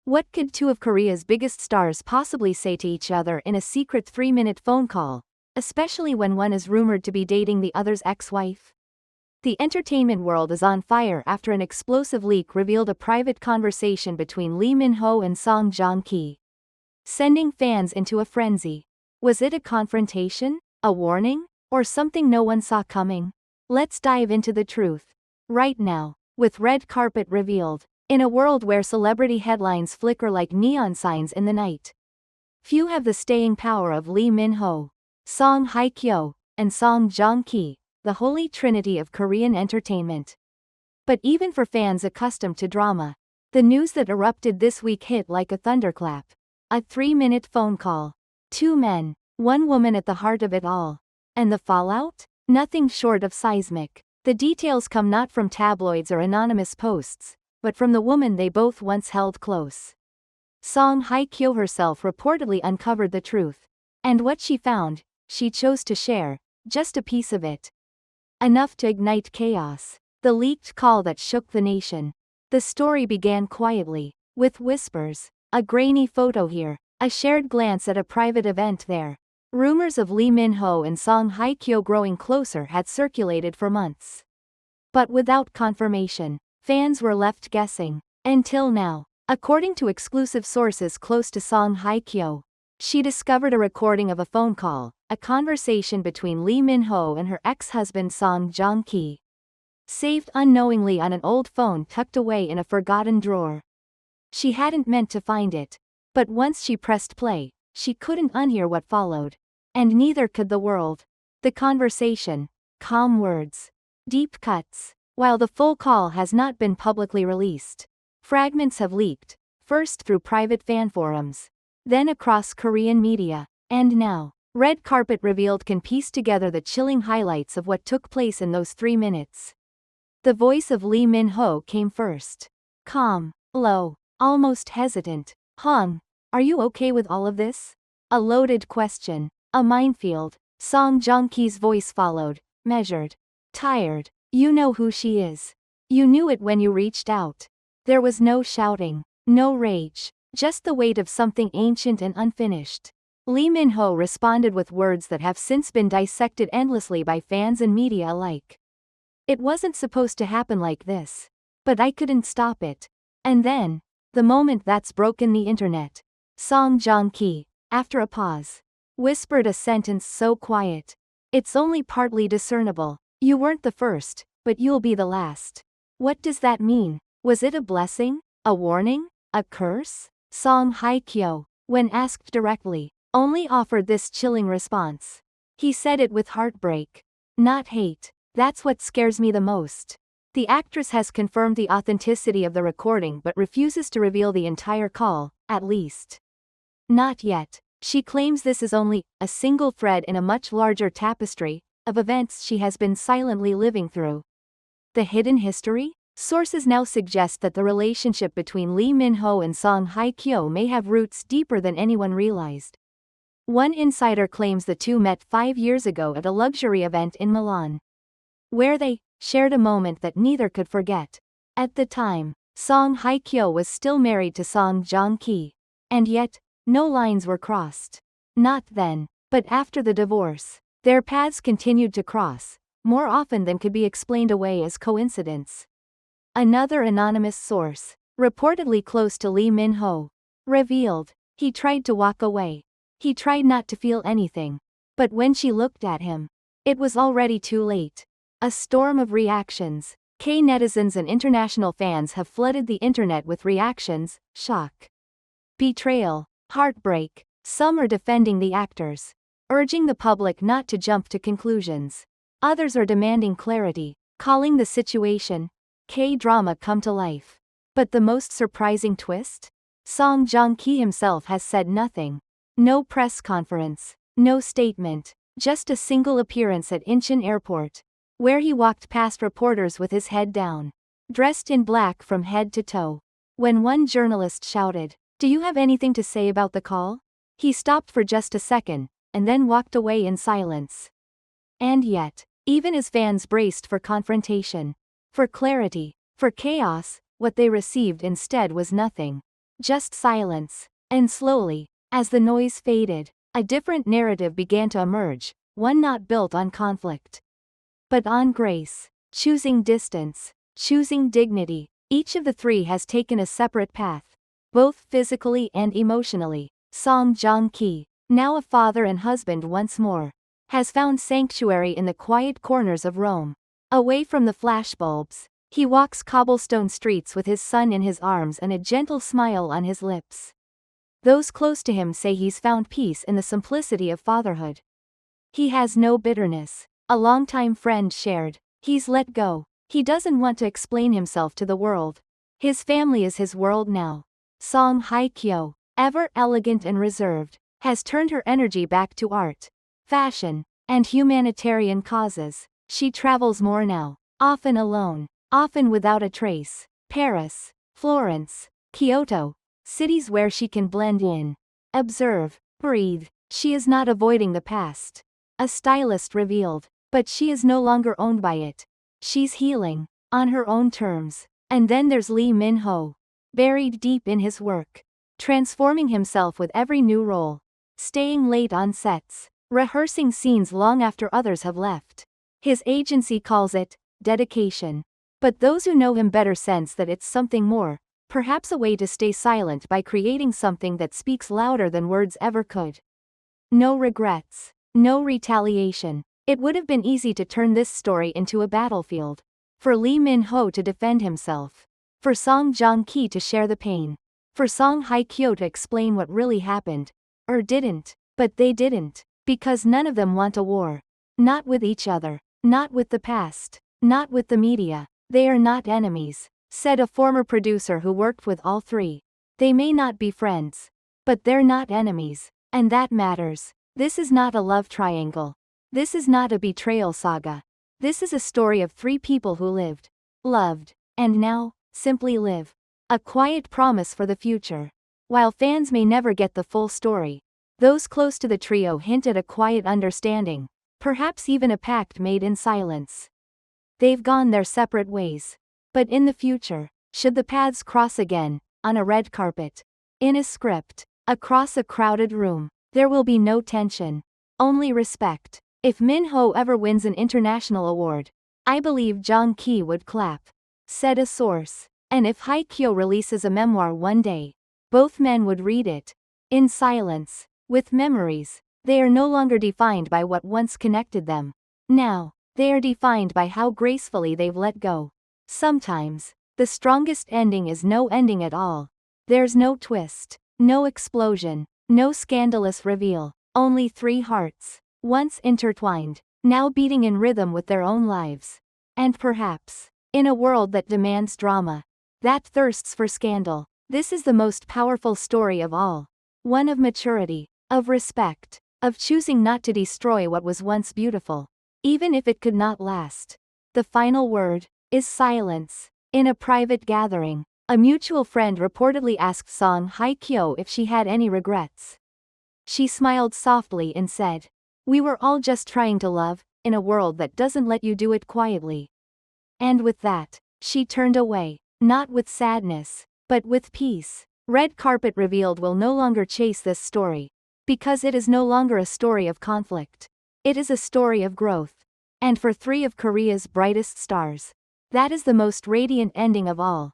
What could two of Korea's biggest stars possibly say to each other in a secret 3-minute phone call, especially when one is rumored to be dating the other's ex-wife? The entertainment world is on fire after an explosive leak revealed a private conversation between Lee Min-ho and Song Joong-ki, sending fans into a frenzy. Was it a confrontation, a warning, or something no one saw coming? Let's dive into the truth right now, with red carpet revealed. In a world where celebrity headlines flicker like neon signs in the night, few have the staying power of Lee Min-ho, Song Hye-kyo, and Song Joong-ki, the holy trinity of Korean entertainment. But even for fans accustomed to drama, the news that erupted this week hit like a thunderclap. A 3-minute phone call. 2 men, 1 woman at the heart of it all. And the fallout? Nothing short of seismic. The details come not from tabloids or anonymous posts, but from the woman they both once held close. Song Hye-kyo herself reportedly uncovered the truth. And what she found, she chose to share, just a piece of it. Enough to ignite chaos. The leaked call that shook the nation. The story began quietly, with whispers. A grainy photo here, a shared glance at a private event there. Rumors of Lee Min-ho and Song Hye-kyo growing closer had circulated for months, but without confirmation. Fans were left guessing. Until now, according to exclusive sources close to Song Hye-kyo, she discovered a recording of a phone call, a conversation between Lee Min-ho and her ex-husband Song Joong-ki, saved unknowingly on an old phone tucked away in a forgotten drawer. She hadn't meant to find it, but once she pressed play, she couldn't unhear what followed. And neither could the world. The conversation, calm words, deep cuts. While the full call has not been publicly released, fragments have leaked, first through private fan forums, then across Korean media, and now, Red Carpet Revealed can piece together the chilling highlights of what took place in those 3 minutes. The voice of Lee Min-ho came first. Calm, low, almost hesitant. Hong, are you okay with all of this? A loaded question, a minefield. Song Joong-ki's voice followed, measured, tired. You know who she is. You knew it when you reached out. There was no shouting, no rage, just the weight of something ancient and unfinished. Lee Min-ho responded with words that have since been dissected endlessly by fans and media alike. It wasn't supposed to happen like this. But I couldn't stop it. And then, the moment that's broken the internet. Song Joong-ki, after a pause, whispered a sentence so quiet, it's only partly discernible. You weren't the first, but you'll be the last. What does that mean? Was it a blessing? A warning? A curse? Song Hye-kyo, when asked directly, only offered this chilling response. He said it with heartbreak, not hate. That's what scares me the most. The actress has confirmed the authenticity of the recording but refuses to reveal the entire call, at least. Not yet. She claims this is only a single thread in a much larger tapestry of events she has been silently living through. The hidden history? Sources now suggest that the relationship between Lee Min-ho and Song Hye-kyo may have roots deeper than anyone realized. One insider claims the two met 5 years ago at a luxury event in Milan, where they shared a moment that neither could forget. At the time, Song Hye-kyo was still married to Song Joong-ki. And yet, no lines were crossed. Not then, but after the divorce, their paths continued to cross, more often than could be explained away as coincidence. Another anonymous source, reportedly close to Lee Min-ho, revealed, he tried to walk away. He tried not to feel anything. But when she looked at him, it was already too late. A storm of reactions. K-netizens and international fans have flooded the internet with reactions, shock, betrayal, heartbreak. Some are defending the actors, urging the public not to jump to conclusions. Others are demanding clarity, calling the situation K-drama come to life. But the most surprising twist? Song Joong-ki himself has said nothing. No press conference, no statement, just a single appearance at Incheon Airport, where he walked past reporters with his head down, dressed in black from head to toe. When one journalist shouted, "Do you have anything to say about the call?" he stopped for just a second, and then walked away in silence. And yet, even as fans braced for confrontation, for clarity, for chaos, what they received instead was nothing Just silence. And slowly, as the noise faded, a different narrative began to emerge, one not built on conflict, but on grace. Choosing distance, choosing dignity. Each of the three has taken a separate path, both physically and emotionally. Joong, now a father and husband once more, has found sanctuary in the quiet corners of Rome. Away from the flashbulbs, he walks cobblestone streets with his son in his arms and a gentle smile on his lips. Those close to him say he's found peace in the simplicity of fatherhood. He has no bitterness. A longtime friend shared. He's let go. He doesn't want to explain himself to the world. His family is his world now. Song Hye-kyo, ever elegant and reserved, has turned her energy back to art, fashion, and humanitarian causes. She travels more now, often alone, often without a trace. Paris, Florence, Kyoto, cities where she can blend in, observe, breathe. She is not avoiding the past, a stylist revealed, but she is no longer owned by it. She's healing, on her own terms. And then there's Lee Min-ho, buried deep in his work, transforming himself with every new role, staying late on sets, rehearsing scenes long after others have left. His agency calls it dedication. But those who know him better sense that it's something more, perhaps a way to stay silent by creating something that speaks louder than words ever could. No regrets, no retaliation. It would have been easy to turn this story into a battlefield. For Lee Min-ho to defend himself. For Song Joong-ki to share the pain. For Song Hye-kyo to explain what really happened. Or didn't. But they didn't. Because none of them want a war. Not with each other. Not with the past. Not with the media. They are not enemies, said a former producer who worked with all three. They may not be friends. But they're not enemies. And that matters. This is not a love triangle. This is not a betrayal saga. This is a story of three people who lived, loved, and now, simply live. A quiet promise for the future. While fans may never get the full story, those close to the trio hint at a quiet understanding, perhaps even a pact made in silence. They've gone their separate ways. But in the future, should the paths cross again, on a red carpet, in a script, across a crowded room, there will be no tension, only respect. If Min-ho ever wins an international award, I believe Joong-ki would clap, said a source. And if Hye-kyo releases a memoir one day, both men would read it, in silence, with memories. They are no longer defined by what once connected them. Now, they are defined by how gracefully they've let go. Sometimes, the strongest ending is no ending at all. There's no twist, no explosion, no scandalous reveal, only three hearts, once intertwined, now beating in rhythm with their own lives. And perhaps, in a world that demands drama, that thirsts for scandal, this is the most powerful story of all. One of maturity, of respect, of choosing not to destroy what was once beautiful, even if it could not last. The final word is silence. In a private gathering, a mutual friend reportedly asked Song Hye-kyo if she had any regrets. She smiled softly and said, "We were all just trying to love, in a world that doesn't let you do it quietly." And with that, she turned away, not with sadness, but with peace. Red Carpet Revealed will no longer chase this story, because it is no longer a story of conflict. It is a story of growth. And for three of Korea's brightest stars, that is the most radiant ending of all.